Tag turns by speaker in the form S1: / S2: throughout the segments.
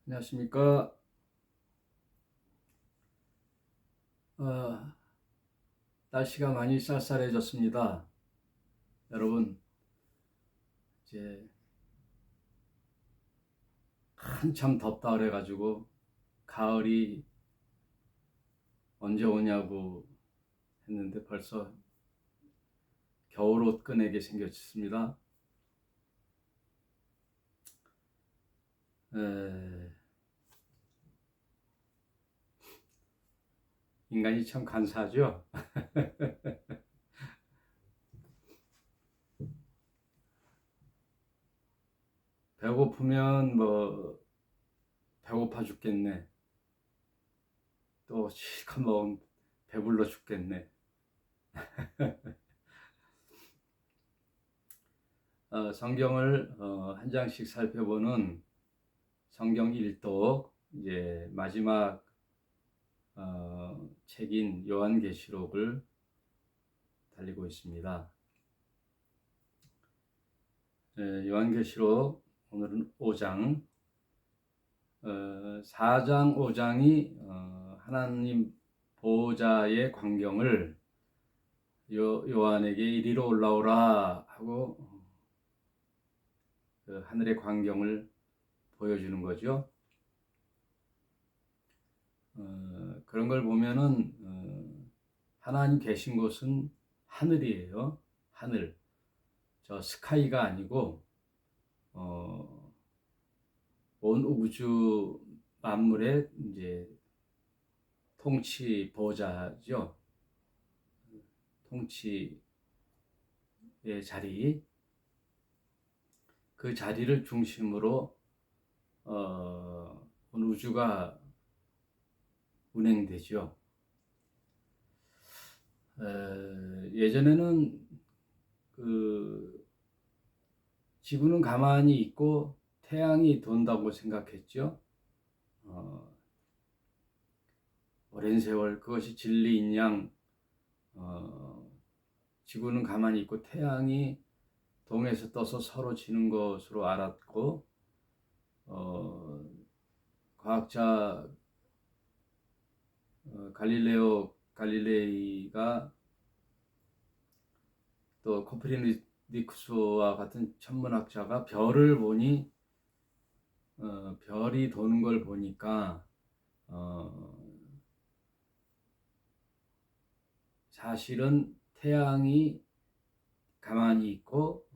S1: 안녕하십니까. 어, 날씨가 많이 쌀쌀해졌습니다. 여러분, 이제 한참 덥다 그래가지고 가을이 언제 오냐고 했는데 벌써 겨울옷 꺼내게 생겼습니다. 에, 인간이 참 간사하죠. 배고프면 뭐 배고파 죽겠네. 또 실컷 먹으면 배불러 죽겠네. 성경을 한 장씩 살펴보는 성경 일독, 이제 마지막 책인 요한계시록을 달리고 있습니다. 요한계시록 오늘은 5장, 4장, 5장이 하나님 보호자의 광경을 요한에게 이리로 올라오라 하고 그 하늘의 광경을 보여주는 거죠. 그런 걸 보면은 하나님 계신 곳은 하늘이에요. 하늘. 저 스카이가 아니고 온 우주 만물의 이제 통치 보호자죠. 통치의 자리. 그 자리를 중심으로 온 우주가 운행되죠. 예전에는 그 지구는 가만히 있고 태양이 돈다고 생각했죠. 오랜 세월 그것이 진리인 양 지구는 가만히 있고 태양이 동에서 떠서 서로 지는 것으로 알았고 과학자 갈릴레오 갈릴레이가 또 코페르니쿠스와 같은 천문학자가 별을 보니 별이 도는 걸 보니까 사실은 태양이 가만히 있고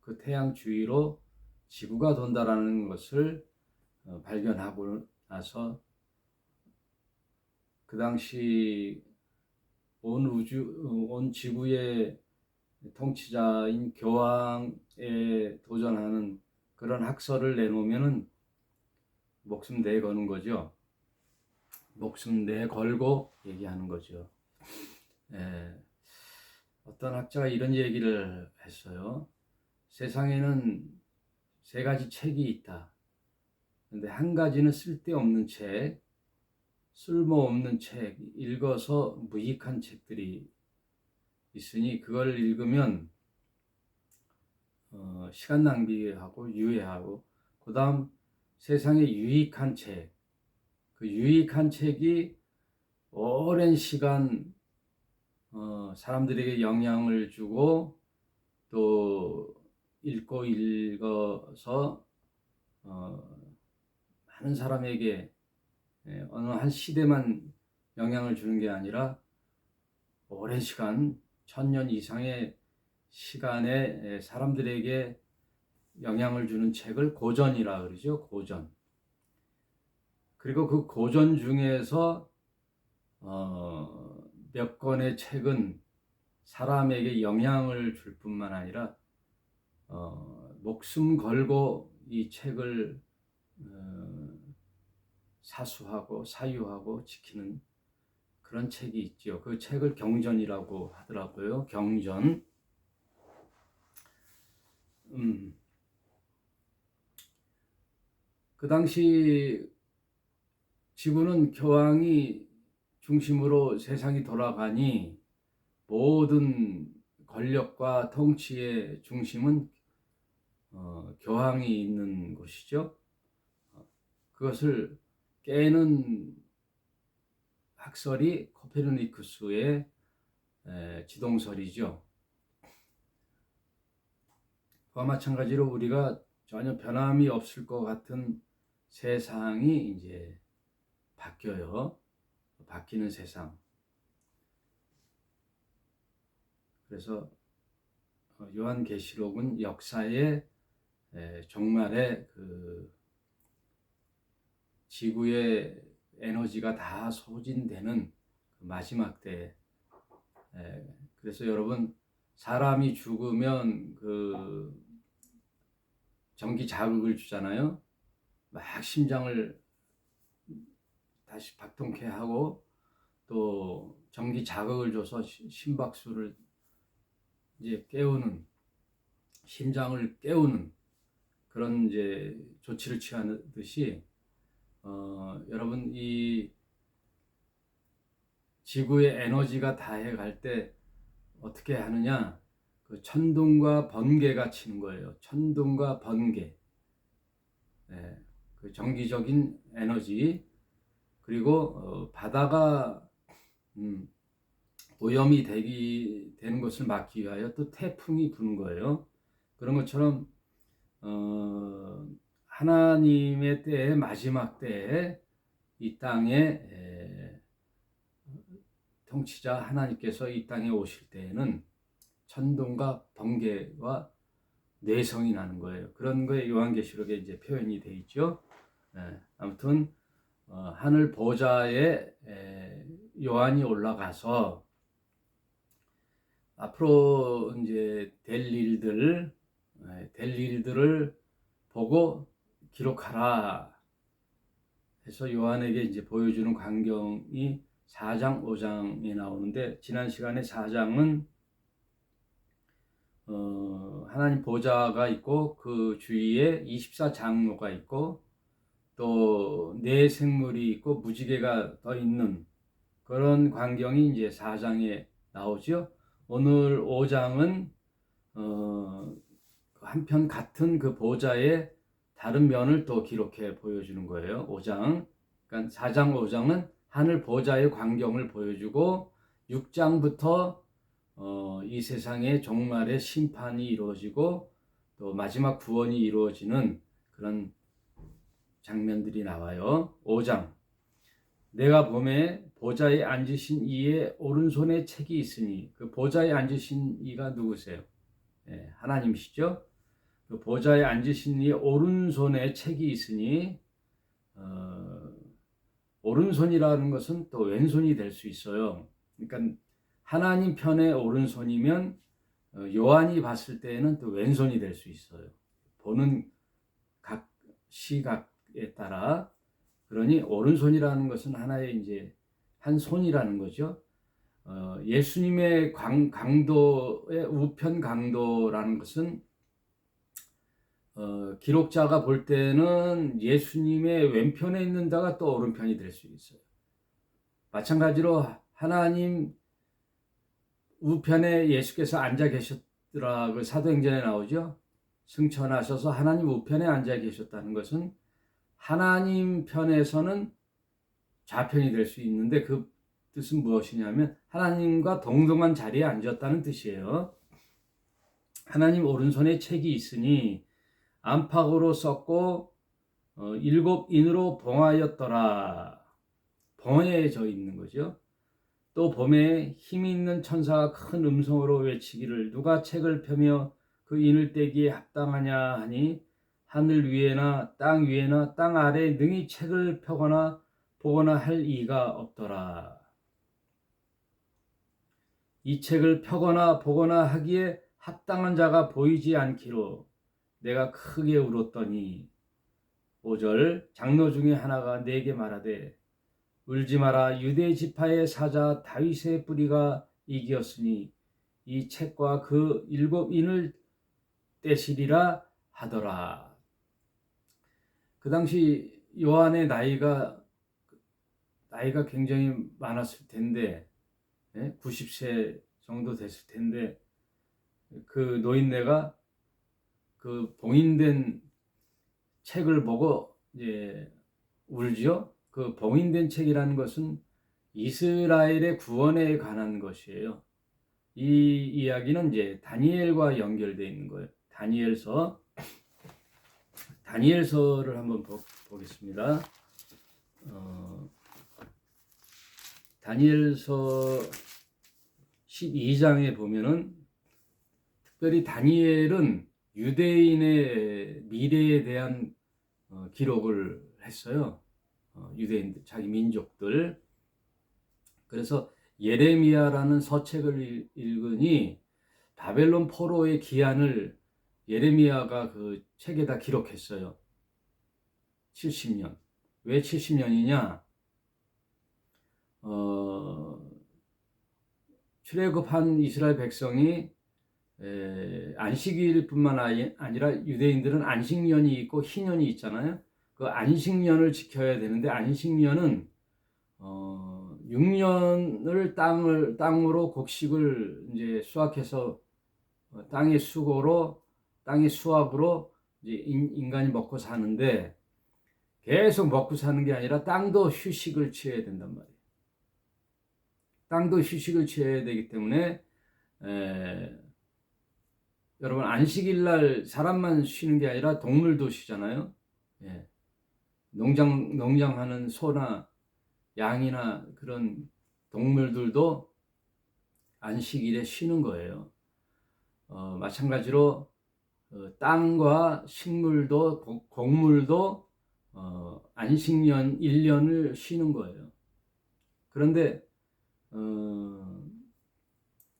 S1: 그 태양 주위로 지구가 돈다라는 것을 발견하고 나서 그 당시 온 지구의 통치자인 교황에 도전하는 그런 학설을 내놓으면은 목숨 내거는 거죠. 목숨 내걸고 얘기하는 거죠. 어떤 학자가 이런 얘기를 했어요. 세상에는 세 가지 책이 있다. 근데 한 가지는 쓸데없는 책, 쓸모없는 책, 읽어서 무익한 책들이 있으니 그걸 읽으면 시간 낭비하고 유해하고, 그 다음 세상에 유익한 책, 그 유익한 책이 오랜 시간 사람들에게 영향을 주고 또 읽고 읽어서 많은 사람에게 어느 한 시대만 영향을 주는 게 아니라 오랜 시간, 1000년 이상의 시간에 사람들에게 영향을 주는 책을 고전이라 그러죠. 고전. 그리고 그 고전 중에서 몇 권의 책은 사람에게 영향을 줄 뿐만 아니라 목숨 걸고 이 책을 사수하고 사유하고 지키는 그런 책이 있죠. 그 책을 경전이라고 하더라고요. 경전. 그 당시 지구는 교황이 중심으로 세상이 돌아가니 모든 권력과 통치의 중심은 교황이 있는 곳이죠. 그것을 깨는 학설이 코페르니쿠스의 지동설이죠. 그와 마찬가지로 우리가 전혀 변함이 없을 것 같은 세상이 이제 바뀌어요. 바뀌는 세상. 그래서 요한계시록은 역사의 종말에 그 지구의 에너지가 다 소진되는 그 마지막 때. 그래서 여러분, 사람이 죽으면 그 전기 자극을 주잖아요. 막 심장을 다시 박동케 하고 또 전기 자극을 줘서 심박수를 이제 깨우는, 심장을 깨우는 그런 이제 조치를 취하듯이 여러분, 이 지구의 에너지가 다해갈 때 어떻게 하느냐? 그 천둥과 번개가 치는 거예요. 천둥과 번개. 그 정기적인 에너지. 그리고 바다가 오염이 되는 것을 막기 위하여 또 태풍이 부는 거예요. 그런 것처럼 하나님의 때에, 마지막 때에 이 땅에 통치자 하나님께서 이 땅에 오실 때에는 천둥과 번개와 뇌성이 나는 거예요. 그런 거에 요한계시록에 이제 표현이 돼 있죠. 아무튼 하늘 보좌에 요한이 올라가서 앞으로 이제 될 일들을 보고 기록하라 해서 요한에게 이제 보여주는 광경이 4장, 5장에 나오는데, 지난 시간에 4장은 하나님 보좌가 있고 그 주위에 24장로가 있고 또 네 생물이 있고 무지개가 떠 있는 그런 광경이 이제 4장에 나오죠. 오늘 5장은 한편 같은 그 보좌의 다른 면을 또 기록해 보여주는 거예요. 5장. 그러니까 4장, 5장은 하늘 보좌의 광경을 보여주고 6장부터 이 세상의 종말의 심판이 이루어지고 또 마지막 구원이 이루어지는 그런 장면들이 나와요. 5장. 내가 보매 보좌에 앉으신 이의 오른손에 책이 있으니, 그 보좌에 앉으신 이가 누구세요? 하나님이시죠. 그 보좌에 앉으신 이의 오른손에 책이 있으니, 오른손이라는 것은 또 왼손이 될 수 있어요. 그러니까 하나님 편의 오른손이면 요한이 봤을 때에는 또 왼손이 될 수 있어요. 보는 각 시각에 따라. 그러니 오른손이라는 것은 하나의 이제 한 손이라는 거죠. 예수님의 강도의 우편 강도라는 것은 기록자가 볼 때는 예수님의 왼편에 있는 자가 또 오른편이 될 수 있어요. 마찬가지로 하나님 우편에 예수께서 앉아 계셨더라. 그 사도행전에 나오죠. 승천하셔서 하나님 우편에 앉아 계셨다는 것은 하나님 편에서는 좌편이 될 수 있는데, 그 뜻은 무엇이냐면 하나님과 동등한 자리에 앉았다는 뜻이에요. 하나님 오른손에 책이 있으니 안팎으로 썼고 7인으로 봉하였더라. 봉해져 있는 거죠. 또 범에 힘이 있는 천사가 큰 음성으로 외치기를, 누가 책을 펴며 그 인을 떼기에 합당하냐 하니, 하늘 위에나 땅 위에나 땅 아래에 능히 책을 펴거나 보거나 할 이가 없더라. 이 책을 펴거나 보거나 하기에 합당한 자가 보이지 않기로 내가 크게 울었더니, 5절, 장로 중에 하나가 내게 말하되 울지 마라, 유대 지파의 사자 다윗의 뿌리가 이기었으니 이 책과 그 7인을 떼시리라 하더라. 그 당시 요한의 나이가 굉장히 많았을 텐데, 90세 정도 됐을 텐데, 그 노인네가 그 봉인된 책을 보고 이제 울죠. 그 봉인된 책이라는 것은 이스라엘의 구원에 관한 것이에요. 이 이야기는 이제 다니엘과 연결되어 있는 거예요. 다니엘서를 한번 보겠습니다. 다니엘서 12장에 보면은 특별히 다니엘은 유대인의 미래에 대한 기록을 했어요. 유대인들, 자기 민족들. 그래서 예레미야라는 서책을 읽으니 바벨론 포로의 기한을 예레미야가 그 책에다 기록했어요. 70년. 왜 70년이냐? 출애굽한 이스라엘 백성이 안식일뿐만 아니라 유대인들은 안식년이 있고 희년이 있잖아요. 그 안식년을 지켜야 되는데 안식년은 6년을 땅으로 곡식을 이제 수확해서 땅의 수고로 땅의 수확으로 이제 인간이 먹고 사는데 계속 먹고 사는 게 아니라 땅도 휴식을 취해야 된단 말이에요. 땅도 휴식을 취해야 되기 때문에 여러분 안식일 날 사람만 쉬는 게 아니라 동물도 쉬잖아요. 예. 농장하는 소나 양이나 그런 동물들도 안식일에 쉬는 거예요. 마찬가지로 땅과 식물도 곡물도 안식년 1년을 쉬는 거예요. 그런데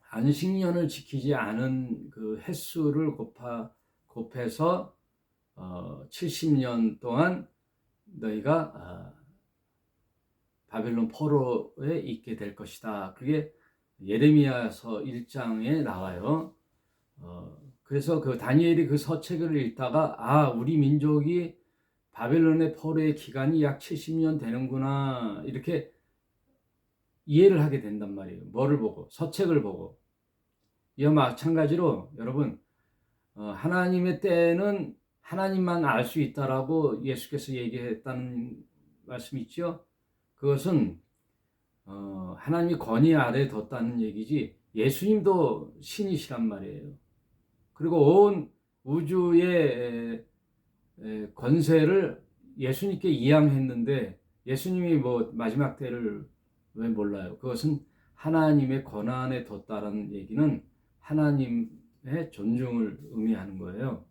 S1: 안식년을 지키지 않은 그 횟수를 곱해서 70년 동안 너희가 바벨론 포로에 있게 될 것이다. 그게 예레미야서 1장에 나와요. 그래서 그 다니엘이 그 서책을 읽다가 우리 민족이 바벨론의 포로의 기간이 약 70년 되는구나 이렇게 이해를 하게 된단 말이에요. 뭐를 보고? 서책을 보고. 이와 마찬가지로 여러분 하나님의 때는 하나님만 알 수 있다라고 예수께서 얘기했다는 말씀이 있죠. 그것은 하나님이 권위 아래 뒀다는 얘기지 예수님도 신이시란 말이에요. 그리고 온 우주의 권세를 예수님께 이양했는데 예수님이 뭐 마지막 때를 왜 몰라요? 그것은 하나님의 권한에 뒀다라는 얘기는 하나님의 존중을 의미하는 거예요.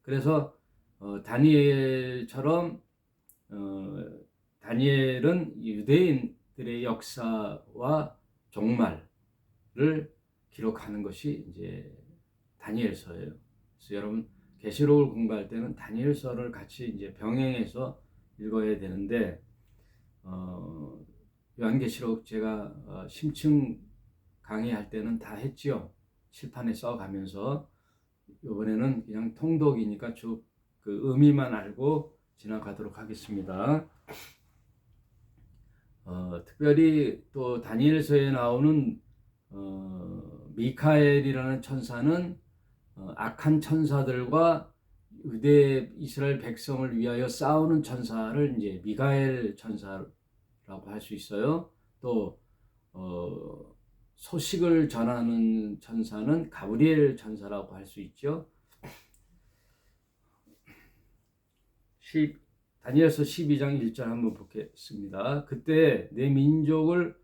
S1: 그래서 다니엘처럼 다니엘은 유대인들의 역사와 종말을 기록하는 것이 이제 다니엘서예요. 그래서 여러분 계시록을 공부할 때는 다니엘서를 같이 이제 병행해서 읽어야 되는데 요한계시록 제가 심층 강의할 때는 다 했지요. 칠판에 써가면서 이번에는 그냥 통독이니까 쭉 그 의미만 알고 지나가도록 하겠습니다. 특별히 또 다니엘서에 나오는 미카엘이라는 천사는 악한 천사들과 유대 이스라엘 백성을 위하여 싸우는 천사를 이제 미가엘 천사라고 할 수 있어요. 또 소식을 전하는 천사는 가브리엘 천사라고 할 수 있죠. 다니엘서 12장 1절 한번 보겠습니다. 그때 내 민족을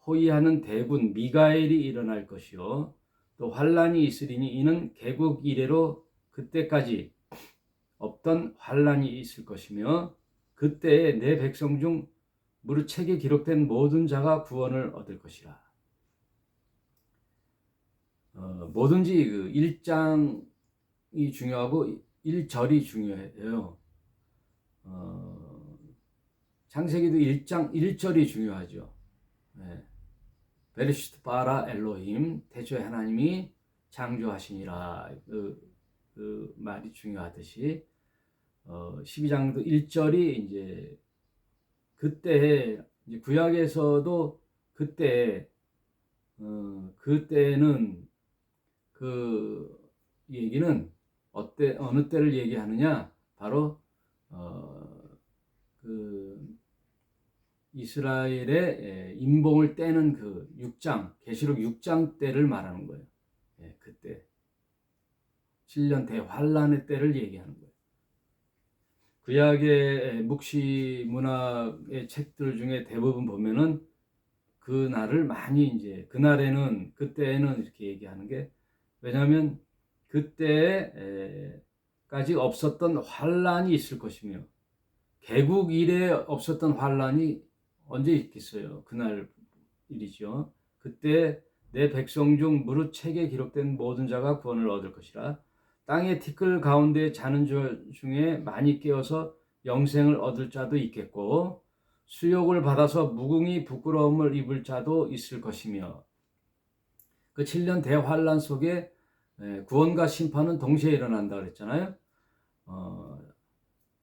S1: 호위하는 대군 미가엘이 일어날 것이요 또 환란이 있으리니 이는 개국 이래로 그때까지 없던 환란이 있을 것이며 그때에 내 백성 중 무릇 책에 기록된 모든 자가 구원을 얻을 것이라. 뭐든지 그 1장이 중요하고 1절이 중요해요. 창세기도 1장 1절이 중요하죠. 네. 베르시트 바라 엘로힘 태초에 하나님이 창조하시니라 그 말이 중요하듯이 12장도 1절이 이제 그때 이제 구약에서도 그때는 그 얘기는 어느 때를 얘기하느냐 바로 그 이스라엘의 임봉을 떼는 그 6장, 계시록 6장 때를 말하는 거예요. 그때 7년 대환란의 때를 얘기하는 거예요. 구약의 묵시 문학의 책들 중에 대부분 보면은 그날을 많이 이제 그때에는 이렇게 얘기하는 게, 왜냐하면 그때까지 없었던 환란이 있을 것이며, 개국 이래 없었던 환란이 언제 있겠어요? 그날 일이죠. 그때 내 백성 중 무릇 책에 기록된 모든 자가 구원을 얻을 것이라. 땅의 티끌 가운데 자는 중에 많이 깨어서 영생을 얻을 자도 있겠고, 수욕을 받아서 무궁히 부끄러움을 입을 자도 있을 것이며, 그 7년 대환란 속에 구원과 심판은 동시에 일어난다 그랬잖아요.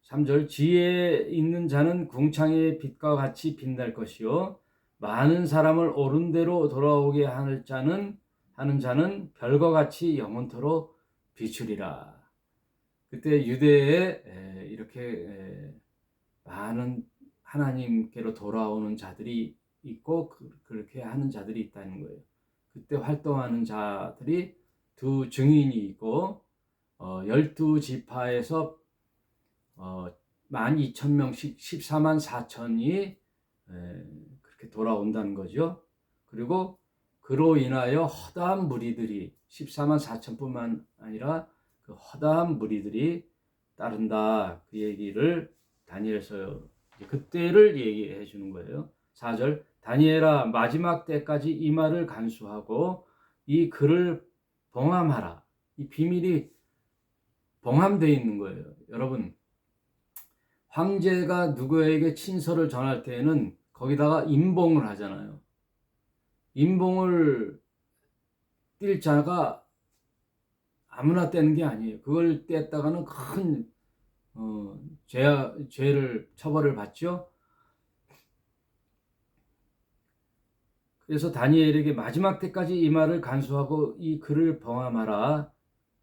S1: 3절, 지혜에 있는 자는 궁창의 빛과 같이 빛날 것이요, 많은 사람을 옳은 대로 돌아오게 하는 자는 별과 같이 영원토록 비추리라. 그때 유대에 이렇게 많은 하나님께로 돌아오는 자들이 있고, 그렇게 하는 자들이 있다는 거예요. 그때 활동하는 자들이 두 증인이 있고, 12지파에서 12,000명씩 14만 4천이 그렇게 돌아온다는 거죠. 그리고 그로 인하여 허다한 무리들이 14만 4천뿐만 아니라 그 허다한 무리들이 따른다. 그 얘기를 다니엘서 그때를 얘기해 주는 거예요. 4절, 다니엘아, 마지막 때까지 이 말을 간수하고 이 글을 봉함하라. 이 비밀이 봉함되어 있는 거예요. 여러분, 황제가 누구에게 친서를 전할 때에는 거기다가 임봉을 하잖아요. 임봉을 띌 자가 아무나 떼는 게 아니에요. 그걸 뗐다가는 큰 처벌을 받죠. 그래서 다니엘에게 마지막 때까지 이 말을 간수하고 이 글을 봉함하라.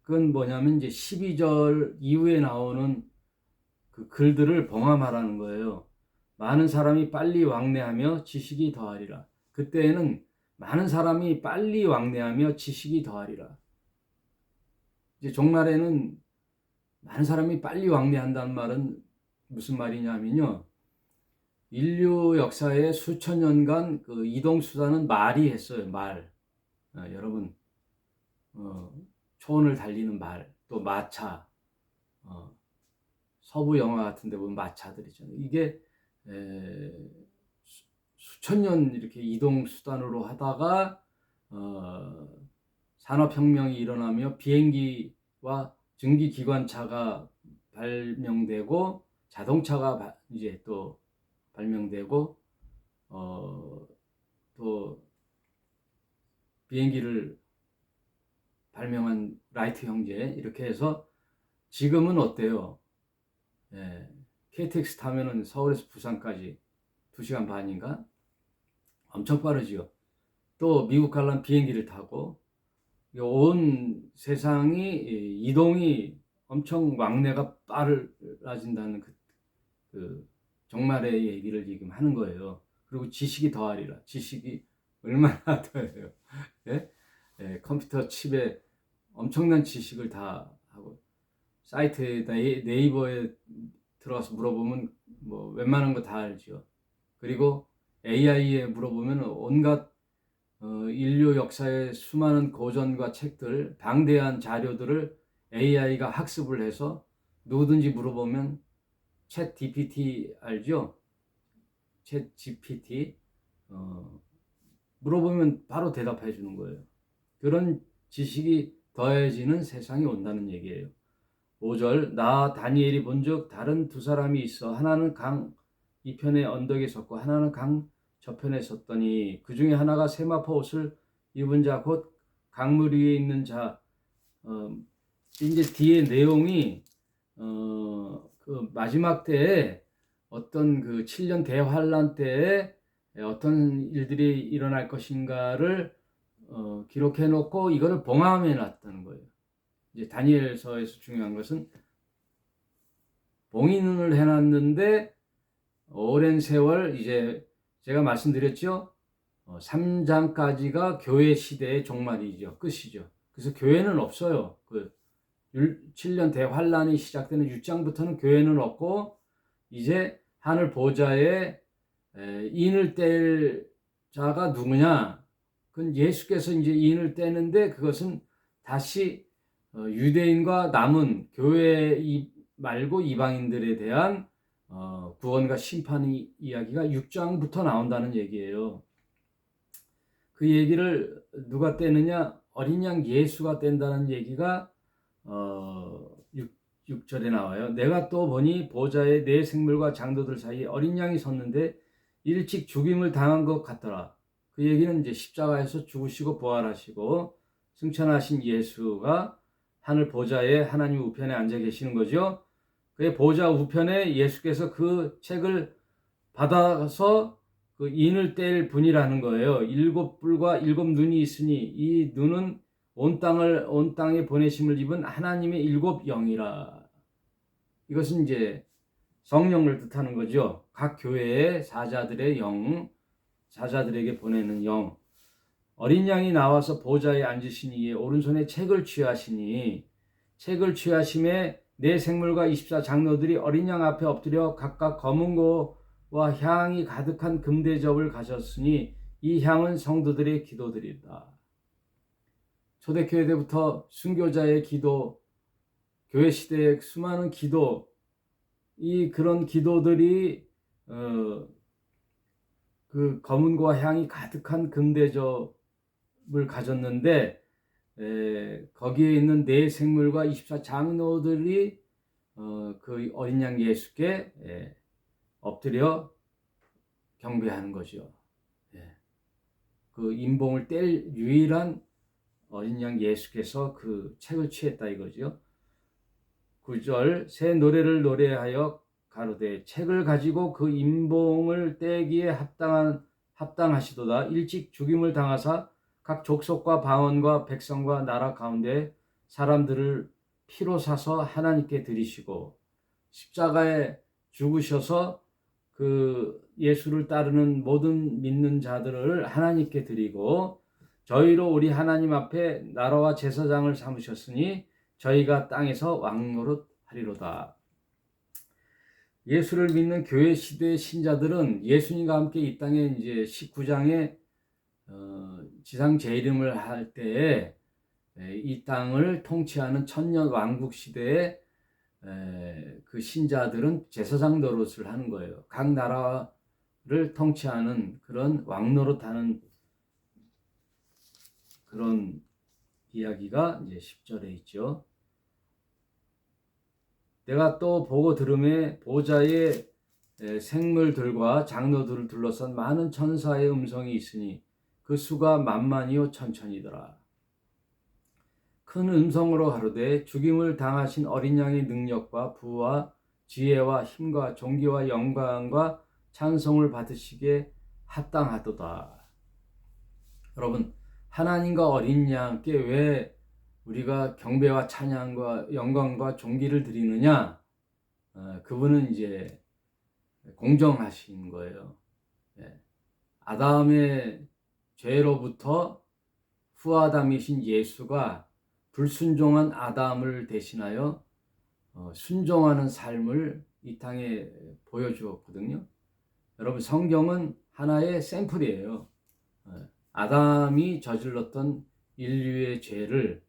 S1: 그건 뭐냐면 이제 12절 이후에 나오는 그 글들을 봉함하라는 거예요. 많은 사람이 빨리 왕래하며 지식이 더하리라. 그때에는 많은 사람이 빨리 왕래하며 지식이 더하리라. 이제 종말에는 많은 사람이 빨리 왕래한다는 말은 무슨 말이냐면요, 인류 역사에 수천 년간 그 이동 수단은 말이 했어요. 말. 여러분, 초원을 달리는 말, 또 마차, 서부 영화 같은 데 보면 마차들 있잖아요. 이게 수천 년 이렇게 이동 수단으로 하다가 산업혁명이 일어나며 비행기와 증기기관차가 발명되고, 자동차가 이제 또 발명되고, 또 비행기를 발명한 라이트 형제, 이렇게 해서 지금은 어때요? KTX 타면은 서울에서 부산까지 2시간 반인가? 엄청 빠르죠. 또 미국 가려면 비행기를 타고, 온 세상이 이동이 엄청 왕래가 빠르진다는 그 정말의 얘기를 지금 하는 거예요. 그리고 지식이 더하리라. 지식이 얼마나 더해요. 예? 컴퓨터 칩에 엄청난 지식을 다 하고, 사이트에 네이버에 들어가서 물어보면 뭐 웬만한 거 다 알죠. 그리고 AI에 물어보면 온갖 인류 역사의 수많은 고전과 책들, 방대한 자료들을 AI가 학습을 해서 누구든지 물어보면, 챗 GPT 알죠? 챗 GPT 물어보면 바로 대답해 주는 거예요. 그런 지식이 더해지는 세상이 온다는 얘기예요. 5절, 나 다니엘이 본즉 다른 두 사람이 있어 하나는 강 이편의 언덕에 섰고 하나는 강 저편에 섰더니 그 중에 하나가 세마포 옷을 입은 자 곧 강물 위에 있는 자. 이제 뒤에 내용이 그 마지막 때에 어떤 그 7년 대환란 때에 어떤 일들이 일어날 것인가를 기록해 놓고 이거를 봉함해 놨다는 거예요. 이제 다니엘서에서 중요한 것은 봉인을 해놨는데 오랜 세월 이제 제가 말씀드렸죠. 3장까지가 교회 시대의 종말이죠. 끝이죠. 그래서 교회는 없어요. 7년 대환란이 시작되는 6장부터는 교회는 없고 이제 하늘 보좌에 인을 뗄 자가 누구냐? 그건 예수께서 이제 인을 떼는데 그것은 다시 유대인과 남은 교회 말고 이방인들에 대한 구원과 심판의 이야기가 6장부터 나온다는 얘기예요. 그 얘기를 누가 떼느냐? 어린 양 예수가 뗀다는 얘기가 6절에 나와요. 내가 또 보니 보좌에 네 생물과 장도들 사이에 어린 양이 섰는데 일찍 죽임을 당한 것 같더라. 그 얘기는 이제 십자가에서 죽으시고 부활하시고 승천하신 예수가 하늘 보좌에 하나님 우편에 앉아 계시는 거죠. 그 보좌 우편에 예수께서 그 책을 받아서 그 인을 뗄 분이라는 거예요. 7뿔과 7눈이 있으니 이 눈은 온 땅에 보내심을 입은 하나님의 7영이라. 이것은 이제 성령을 뜻하는 거죠. 각 교회의 사자들의 영, 사자들에게 보내는 영. 어린 양이 나와서 보좌에 앉으신 이에 오른손에 책을 취하시니 책을 취하심에 네 생물과 24 장로들이 어린 양 앞에 엎드려 각각 검은 고와 향이 가득한 금대접을 가졌으니 이 향은 성도들의 기도들이다. 초대교회 때부터 순교자의 기도, 교회 시대의 수많은 기도, 그런 기도들이 그 검은 고와 향이 가득한 금대접을 가졌는데 거기에 있는 네 생물과 24 장로들이 그 어린 양 예수께 엎드려 경배하는 거죠. 그 인봉을 뗄 유일한 어린 양 예수께서 그 책을 취했다 이거죠. 9절 새 노래를 노래하여 가로되 책을 가지고 그 인봉을 떼기에 합당하시도다. 일찍 죽임을 당하사 각 족속과 방언과 백성과 나라 가운데 사람들을 피로 사서 하나님께 드리시고 십자가에 죽으셔서 그 예수를 따르는 모든 믿는 자들을 하나님께 드리고 저희로 우리 하나님 앞에 나라와 제사장을 삼으셨으니 저희가 땅에서 왕노릇 하리로다. 예수를 믿는 교회 시대의 신자들은 예수님과 함께 이 땅에 이제 19장에 지상 재림을 할 때에 이 땅을 통치하는 천년 왕국 시대에 그 신자들은 제사장 노릇을 하는 거예요. 각 나라를 통치하는 그런 왕노릇하는 그런 이야기가 이제 10절에 있죠. 내가 또 보고 들음에 보좌에 생물들과 장로들을 둘러싼 많은 천사의 음성이 있으니 그 수가 만만이요 천천이더라. 큰 음성으로 가로되 죽임을 당하신 어린 양의 능력과 부와 지혜와 힘과 존귀와 영광과 찬송을 받으시기에 합당하도다. 여러분, 하나님과 어린 양께 왜 우리가 경배와 찬양과 영광과 존귀를 드리느냐? 그분은 이제 공정하신 거예요. 아담의 죄로부터 후아담이신 예수가 불순종한 아담을 대신하여 순종하는 삶을 이 땅에 보여주었거든요. 여러분, 성경은 하나의 샘플이에요. 아담이 저질렀던 인류의 죄를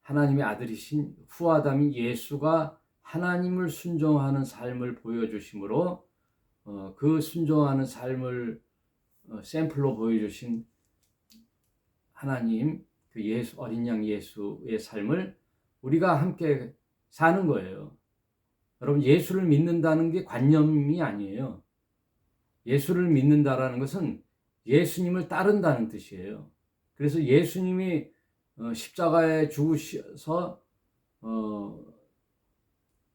S1: 하나님의 아들이신 후아담인 예수가 하나님을 순종하는 삶을 보여주심으로 그 순종하는 삶을 샘플로 보여주신 하나님, 그 예수, 어린 양 예수의 삶을 우리가 함께 사는 거예요. 여러분, 예수를 믿는다는 게 관념이 아니에요. 예수를 믿는다라는 것은 예수님을 따른다는 뜻이에요. 그래서 예수님이 십자가에 죽으셔서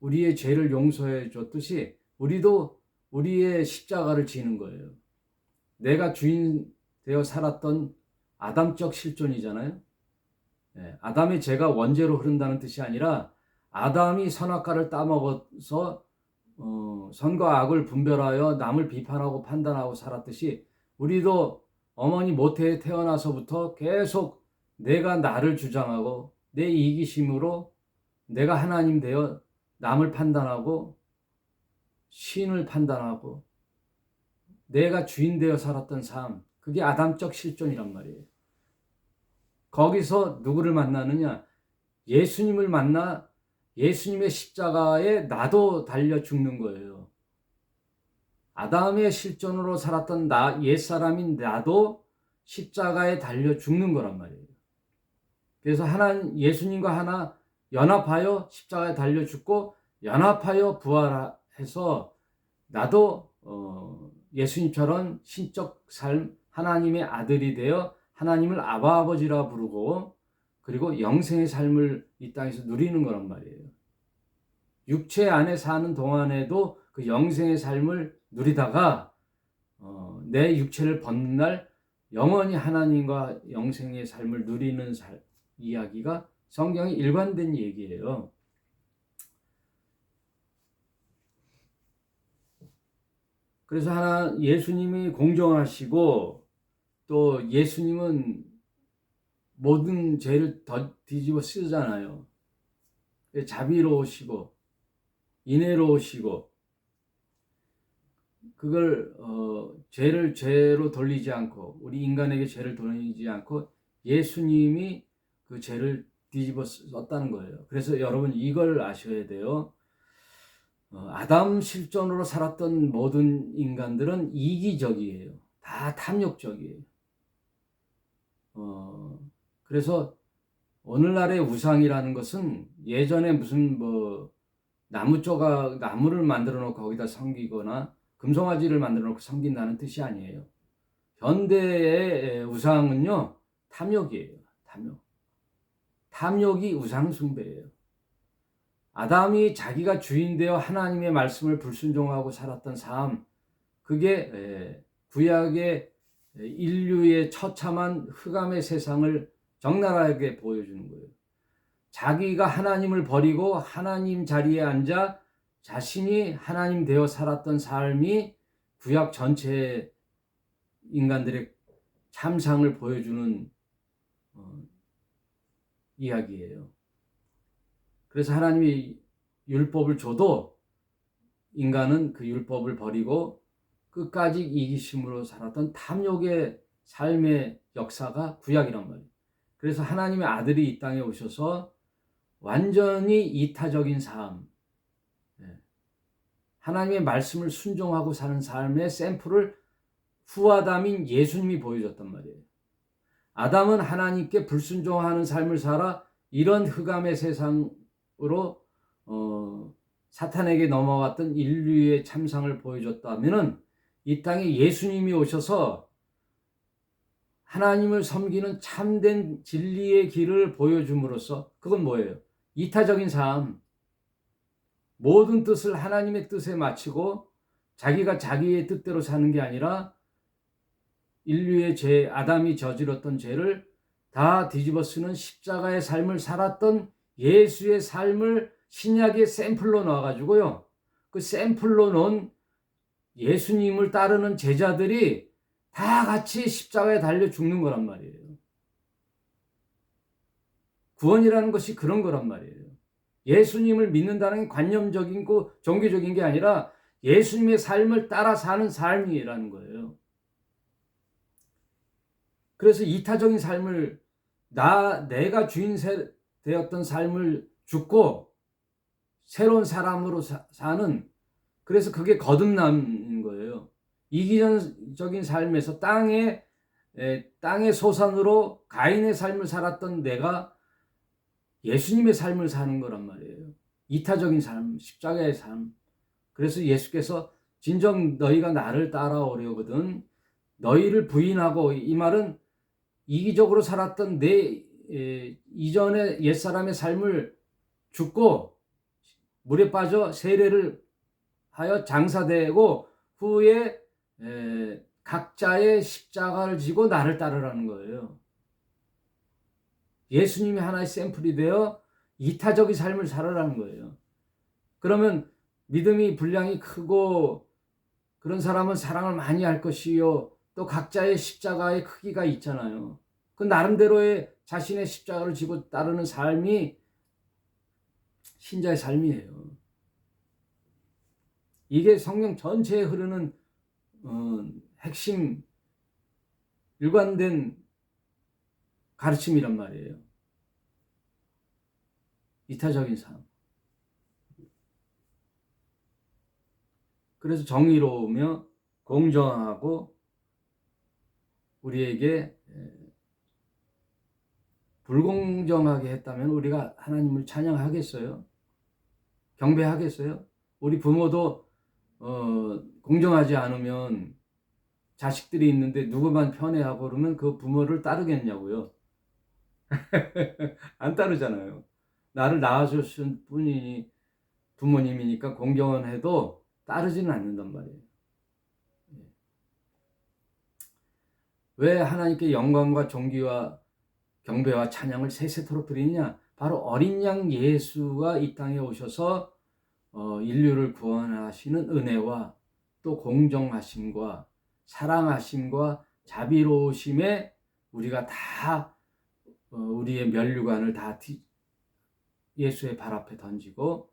S1: 우리의 죄를 용서해 줬듯이 우리도 우리의 십자가를 지는 거예요. 내가 주인 되어 살았던 아담적 실존이잖아요. 아담의 죄가 원죄로 흐른다는 뜻이 아니라 아담이 선악과를 따먹어서 선과 악을 분별하여 남을 비판하고 판단하고 살았듯이 우리도 어머니 모태에 태어나서부터 계속 내가 나를 주장하고 내 이기심으로 내가 하나님 되어 남을 판단하고 신을 판단하고 내가 주인 되어 살았던 삶, 그게 아담적 실존이란 말이에요. 거기서 누구를 만나느냐? 예수님을 만나 예수님의 십자가에 나도 달려 죽는 거예요. 아담의 실존으로 살았던 옛사람인 나도 십자가에 달려 죽는 거란 말이에요. 그래서 예수님과 하나 연합하여 십자가에 달려 죽고 연합하여 부활해서 나도 예수님처럼 신적 삶, 하나님의 아들이 되어 하나님을 아바 아버지라 부르고 그리고 영생의 삶을 이 땅에서 누리는 거란 말이에요. 육체 안에 사는 동안에도 그 영생의 삶을 누리다가 내 육체를 벗는 날 영원히 하나님과 영생의 삶을 누리는 이야기가 성경에 일관된 얘기예요. 그래서 예수님이 공정하시고 또 예수님은 모든 죄를 뒤집어 쓰잖아요. 자비로우시고 인애로우시고 그걸 죄를 죄로 돌리지 않고 우리 인간에게 죄를 돌리지 않고 예수님이 그 죄를 뒤집어 썼다는 거예요. 그래서 여러분 이걸 아셔야 돼요. 아담 실존으로 살았던 모든 인간들은 이기적이에요. 다 탐욕적이에요. 그래서 오늘날의 우상이라는 것은 예전에 무슨 나무를 만들어 놓고 거기다 섬기거나 금송아지를 만들어 놓고 섬긴다는 뜻이 아니에요. 현대의 우상은요, 탐욕이에요. 탐욕이 우상 숭배예요. 아담이 자기가 주인 되어 하나님의 말씀을 불순종하고 살았던 삶, 그게 구약의 인류의 처참한 흑암의 세상을 적나라하게 보여주는 거예요. 자기가 하나님을 버리고 하나님 자리에 앉아 자신이 하나님 되어 살았던 삶이 구약 전체 인간들의 참상을 보여주는 이야기예요. 그래서 하나님이 율법을 줘도 인간은 그 율법을 버리고 끝까지 이기심으로 살았던 탐욕의 삶의 역사가 구약이란 말이에요. 그래서 하나님의 아들이 이 땅에 오셔서 완전히 이타적인 삶, 하나님의 말씀을 순종하고 사는 삶의 샘플을 후아담인 예수님이 보여줬단 말이에요. 아담은 하나님께 불순종하는 삶을 살아 이런 흑암의 세상으로 사탄에게 넘어갔던 인류의 참상을 보여줬다면 이 땅에 예수님이 오셔서 하나님을 섬기는 참된 진리의 길을 보여줌으로써 그건 뭐예요? 이타적인 삶, 모든 뜻을 하나님의 뜻에 맞추고 자기가 자기의 뜻대로 사는 게 아니라 인류의 죄, 아담이 저질렀던 죄를 다 뒤집어 쓰는 십자가의 삶을 살았던 예수의 삶을 신약의 샘플로 놔가지고요. 그 샘플로 놓은 예수님을 따르는 제자들이 다 같이 십자가에 달려 죽는 거란 말이에요. 구원이라는 것이 그런 거란 말이에요. 예수님을 믿는다는 게 관념적인 거, 종교적인 게 아니라 예수님의 삶을 따라 사는 삶이라는 거예요. 그래서 이타적인 삶을 내가 주인 되었던 삶을 죽고 새로운 사람으로 사는, 그래서 그게 거듭남인 거예요. 이기적인 삶에서 땅의 소산으로 가인의 삶을 살았던 내가 예수님의 삶을 사는 거란 말이에요. 이타적인 삶, 십자가의 삶. 그래서 예수께서 진정 너희가 나를 따라오려거든 너희를 부인하고, 이 말은 이기적으로 살았던 내 이전의 옛사람의 삶을 죽고 물에 빠져 세례를 하여 장사되고 후에 각자의 십자가를 지고 나를 따르라는 거예요. 예수님이 하나의 샘플이 되어 이타적인 삶을 살아라는 거예요. 그러면 믿음이 분량이 크고 그런 사람은 사랑을 많이 할 것이요. 또 각자의 십자가의 크기가 있잖아요. 그 나름대로의 자신의 십자가를 지고 따르는 삶이 신자의 삶이에요. 이게 성경 전체에 흐르는 핵심 일관된 가르침이란 말이에요. 이타적인 삶. 그래서 정의로우며 공정하고 우리에게 불공정하게 했다면 우리가 하나님을 찬양하겠어요? 경배하겠어요? 우리 부모도 공정하지 않으면 자식들이 있는데 누구만 편애하고 그러면 그 부모를 따르겠냐고요? 안 따르잖아요. 나를 낳아주신 분이 부모님이니까 공경은 해도 따르지는 않는단 말이에요. 왜 하나님께 영광과 존귀와 경배와 찬양을 세세토록 드리느냐? 바로 어린 양 예수가 이 땅에 오셔서 인류를 구원하시는 은혜와 또 공정하심과 사랑하심과 자비로우심에 우리가 다 우리의 면류관을 다 예수의 발 앞에 던지고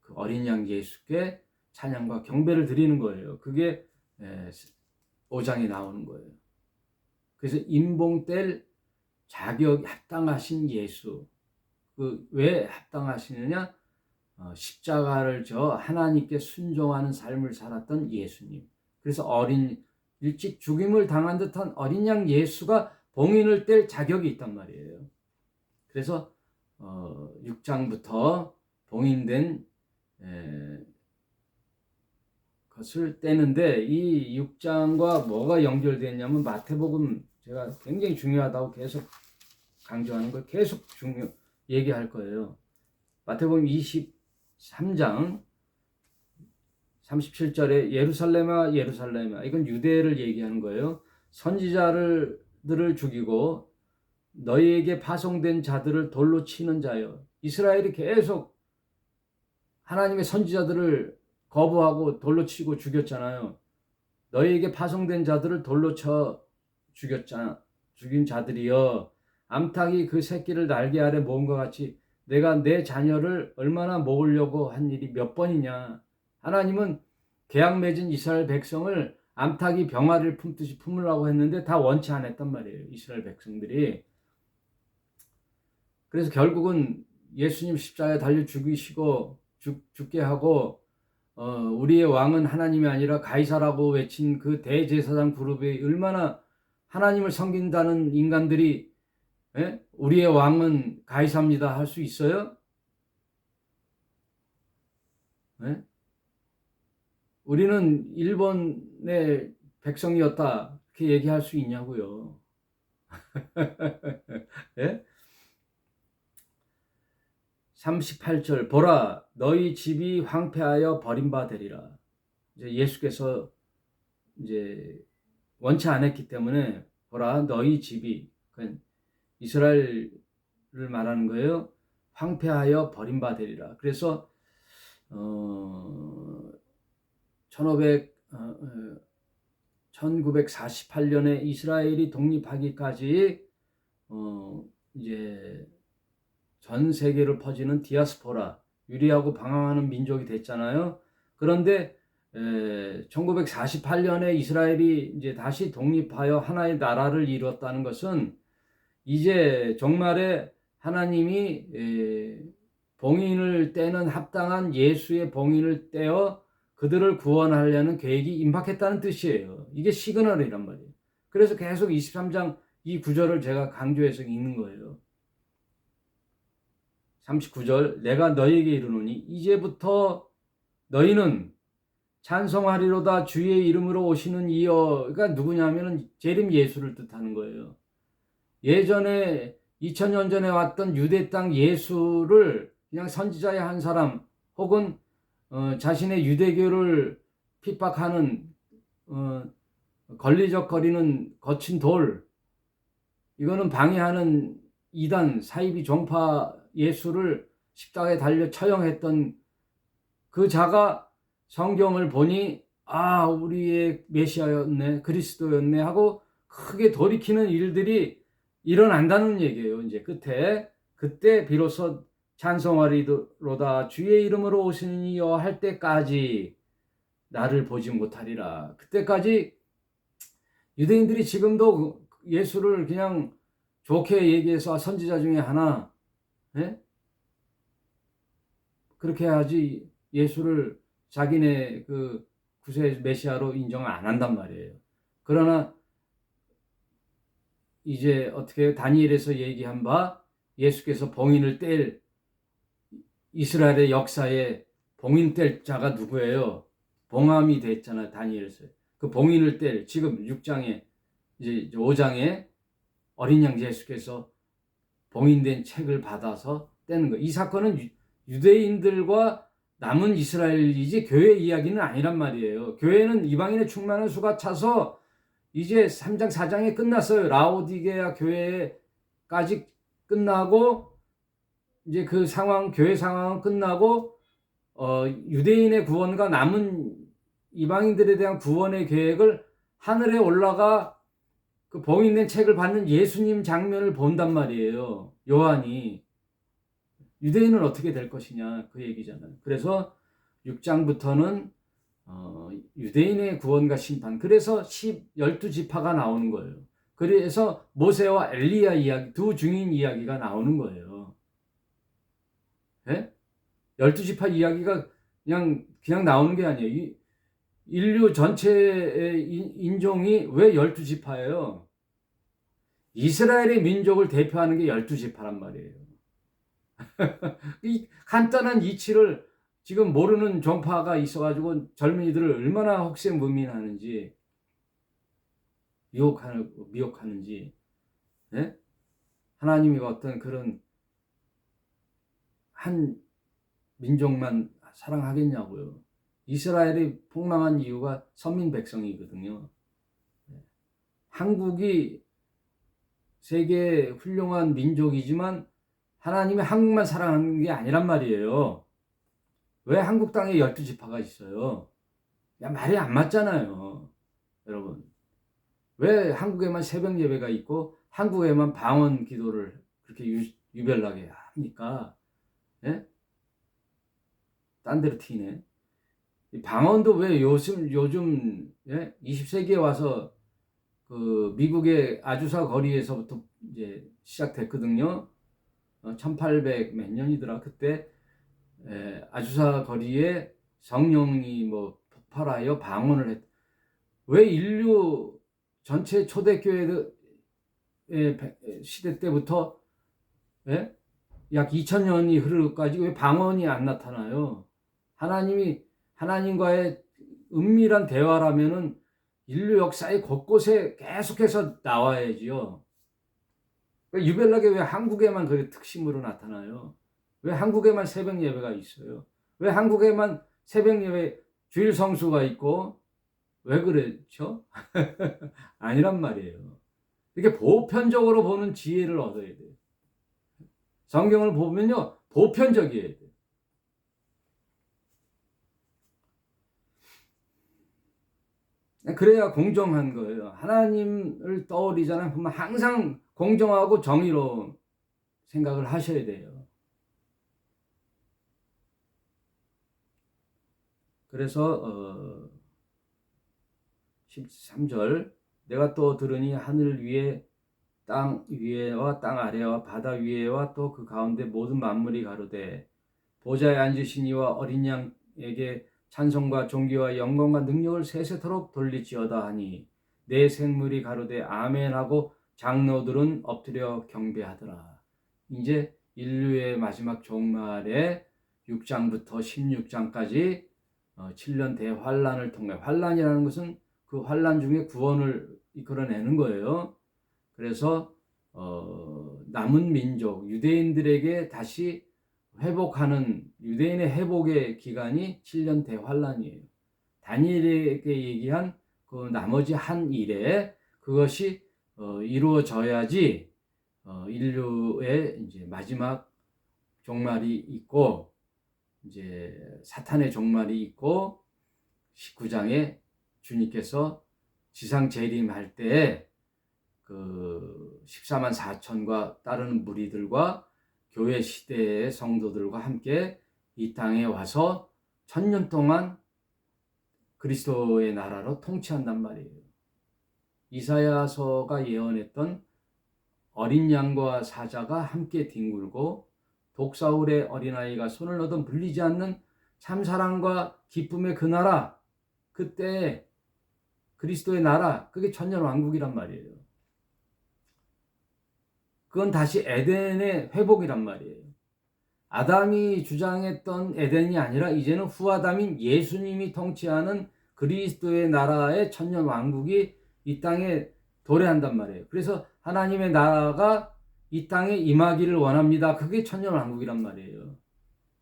S1: 그 어린 양 예수께 찬양과 경배를 드리는 거예요. 그게 5장에 나오는 거예요. 그래서 임봉될 자격 합당하신 예수. 그 왜 합당하시느냐? 십자가를 져 하나님께 순종하는 삶을 살았던 예수님. 그래서 일찍 죽임을 당한 듯한 어린 양 예수가 봉인을 뗄 자격이 있단 말이에요. 그래서 6장부터 봉인된 것을 떼는데 이 6장과 뭐가 연결되냐면 마태복음 제가 굉장히 중요하다고 계속 강조하는 걸 계속 얘기할 거예요. 마태복음 23장 37절에 예루살렘아 예루살렘아, 이건 유대를 얘기하는 거예요. 선지자들을 죽이고 너희에게 파송된 자들을 돌로 치는 자여. 이스라엘이 계속 하나님의 선지자들을 거부하고 돌로 치고 죽였잖아요. 너희에게 파송된 자들을 돌로 쳐 죽인 자들이여, 암탉이 그 새끼를 날개 아래 모은 것 같이 내가 내 자녀를 얼마나 모으려고 한 일이 몇 번이냐. 하나님은 계약 맺은 이스라엘 백성을 암탉이 병아리를 품듯이 품으려고 했는데 다 원치 않았단 말이에요, 이스라엘 백성들이. 그래서 결국은 예수님 십자가에 달려 죽게 하고 우리의 왕은 하나님이 아니라 가이사라고 외친 그 대제사장 그룹이 얼마나 하나님을 섬긴다는 인간들이 우리의 왕은 가이사입니다 할 수 있어요? 우리는 일본의 백성이었다 그렇게 얘기할 수 있냐고요. 38절 보라 너희 집이 황폐하여 버림받으리라. 이제 예수께서 이제 원치 않았기 때문에 보라 너희 집이, 이스라엘을 말하는 거예요. 황폐하여 버림받으리라. 그래서 1948년에 이스라엘이 독립하기까지 이제 전 세계를 퍼지는 디아스포라, 유리하고 방황하는 민족이 됐잖아요. 그런데 1948년에 이스라엘이 이제 다시 독립하여 하나의 나라를 이뤘다는 것은 이제 종말에 하나님이 봉인을 떼는 합당한 예수의 봉인을 떼어 그들을 구원하려는 계획이 임박했다는 뜻이에요. 이게 시그널이란 말이에요. 그래서 계속 23장 이 구절을 제가 강조해서 읽는 거예요. 39절 내가 너희에게 이르노니 이제부터 너희는 찬송하리로다 주의 이름으로 오시는 이여. 그러니까 누구냐면은 재림 예수를 뜻하는 거예요. 예전에 2000년 전에 왔던 유대 땅 예수를 그냥 선지자의 한 사람 혹은 자신의 유대교를 핍박하는 걸리적거리는 거친 돌, 이거는 방해하는 이단 사이비 종파 예수를 십자가에 달려 처형했던 그 자가 성경을 보니 아, 우리의 메시아였네, 그리스도였네 하고 크게 돌이키는 일들이 일어난다는 얘기예요. 이제 그때 비로소 찬송하리로다 주의 이름으로 오시니 이여 할 때까지 나를 보지 못하리라. 그때까지 유대인들이 지금도 예수를 그냥 좋게 얘기해서 선지자 중에 하나, 예? 그렇게 하지 예수를 자기네 그 구세 메시아로 인정을 안 한단 말이에요. 그러나 이제 어떻게 다니엘에서 얘기한 바 예수께서 봉인을 뗄 이스라엘의 역사에 봉인 뗄 자가 누구예요? 봉함이 됐잖아요. 다니엘에서. 그 봉인을 뗄 지금 6장에 이제 5장에 어린 양 예수께서 봉인된 책을 받아서 떼는 거예요. 이 사건은 유대인들과 남은 이스라엘이지 교회 이야기는 아니란 말이에요. 교회는 이방인의 충만한 수가 차서 이제 3장 4장에 끝났어요. 라오디게아 교회까지 끝나고 이제 그 상황, 교회 상황은 끝나고 유대인의 구원과 남은 이방인들에 대한 구원의 계획을 하늘에 올라가 그 봉인된 책을 받는 예수님 장면을 본단 말이에요. 요한이. 유대인은 어떻게 될 것이냐 그 얘기잖아요. 그래서 6장부터는 유대인의 구원과 심판. 그래서 12지파가 나오는 거예요. 그래서 모세와 엘리야 이야기, 두 증인 이야기가 나오는 거예요. 예? 12지파 이야기가 그냥 나오는 게 아니에요. 인류 전체의 인종이 왜 12지파예요? 이스라엘의 민족을 대표하는 게 12지파란 말이에요. 이 간단한 이치를 지금 모르는 종파가 있어가지고 젊은이들을 얼마나 혹세무민하는지 미혹하는지, 예? 하나님이 어떤 그런 한 민족만 사랑하겠냐고요. 이스라엘이 폭망한 이유가 선민 백성이거든요. 한국이 세계의 훌륭한 민족이지만 하나님이 한국만 사랑하는 게 아니란 말이에요. 왜 한국 땅에 12지파가 있어요? 야, 말이 안 맞잖아요. 여러분. 왜 한국에만 새벽 예배가 있고 한국에만 방언 기도를 그렇게 유별나게 합니까? 예? 딴 데로 튀네. 방언도 왜 요즘 예? 20세기에 와서 그 미국의 아주사 거리에서부터 이제 시작됐거든요. 1800 몇 년이더라. 그때 아주사 거리에 성령이 뭐 폭발하여 방언을 했. 왜 인류 전체 초대교회 시대 때부터 예? 약 2000년이 흐르기까지 왜 방언이 안 나타나요? 하나님과의 은밀한 대화라면은 인류 역사의 곳곳에 계속해서 나와야지요. 유별나게 왜 한국에만 그렇게 특심으로 나타나요? 왜 한국에만 새벽 예배가 있어요? 왜 한국에만 새벽 예배 주일 성수가 있고 왜 그렇죠? 아니란 말이에요. 이렇게 보편적으로 보는 지혜를 얻어야 돼요. 성경을 보면요, 보편적이어야 돼요. 그래야 공정한 거예요. 하나님을 떠올리잖아요. 그러면 항상 공정하고 정의로운 생각을 하셔야 돼요. 그래서 13절 내가 또 들으니 하늘 위에 땅 위에와 땅 아래와 바다 위에와 또 그 가운데 모든 만물이 가로되 보좌에 앉으신 이와 어린 양에게 찬송과 존귀와 영광과 능력을 세세토록 돌리지어다 하니 내 생물이 가로되 아멘 하고 장로들은 엎드려 경배하더라. 이제 인류의 마지막 종말에 6장부터 16장까지 7년 대환란을 통해, 환란이라는 것은 그 환란 중에 구원을 이끌어내는 거예요. 그래서 남은 민족 유대인들에게 다시 회복하는 유대인의 회복의 기간이 7년 대환란이에요. 다니엘에게 얘기한 그 나머지 한 일에 그것이 이루어져야지 인류의 이제 마지막 종말이 있고 이제 사탄의 종말이 있고 19장에 주님께서 지상 재림할 때 그 14만 4천과 따르는 무리들과 교회 시대의 성도들과 함께 이 땅에 와서 1000년 동안 그리스도의 나라로 통치한단 말이에요. 이사야서가 예언했던 어린 양과 사자가 함께 뒹굴고 독사울의 어린아이가 손을 얻어 물리지 않는 참사랑과 기쁨의 그 나라, 그때 그리스도의 나라, 그게 천년왕국이란 말이에요. 그건 다시 에덴의 회복이란 말이에요. 아담이 주장했던 에덴이 아니라 이제는 후아담인 예수님이 통치하는 그리스도의 나라의 천년왕국이 이 땅에 도래한단 말이에요. 그래서 하나님의 나라가 이 땅에 임하기를 원합니다. 그게 천년왕국이란 말이에요.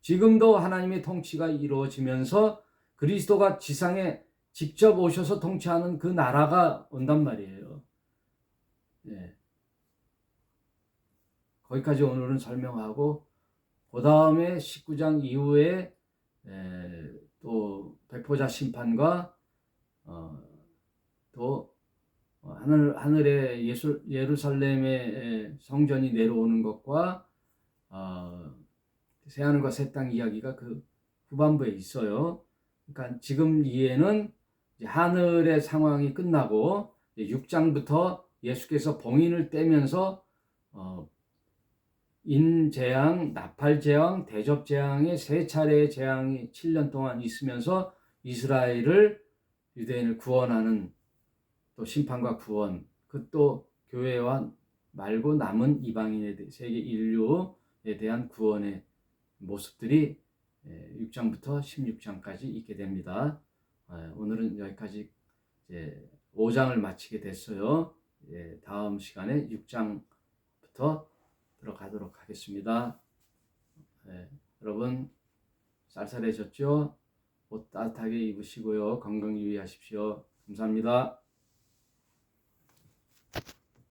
S1: 지금도 하나님의 통치가 이루어지면서 그리스도가 지상에 직접 오셔서 통치하는 그 나라가 온단 말이에요. 네. 거기까지 오늘은 설명하고, 그 다음에 19장 이후에 또 백보자 심판과 또 하늘의 예루살렘의 성전이 내려오는 것과 새하늘과 새 땅 이야기가 그 후반부에 있어요. 그러니까 지금 이해는 하늘의 상황이 끝나고 6장부터 예수께서 봉인을 떼면서 인재앙, 나팔재앙, 대접재앙의 세 차례의 재앙이 7년 동안 있으면서 이스라엘을, 유대인을 구원하는 또 심판과 구원, 그 또 교회와 말고 남은 이방인에 대해 세계 인류에 대한 구원의 모습들이 6장부터 16장까지 있게 됩니다. 오늘은 여기까지 이제 5장을 마치게 됐어요. 다음 시간에 6장부터 들어가도록 하겠습니다. 여러분 쌀쌀해졌죠? 옷 따뜻하게 입으시고요. 건강 유의하십시오. 감사합니다.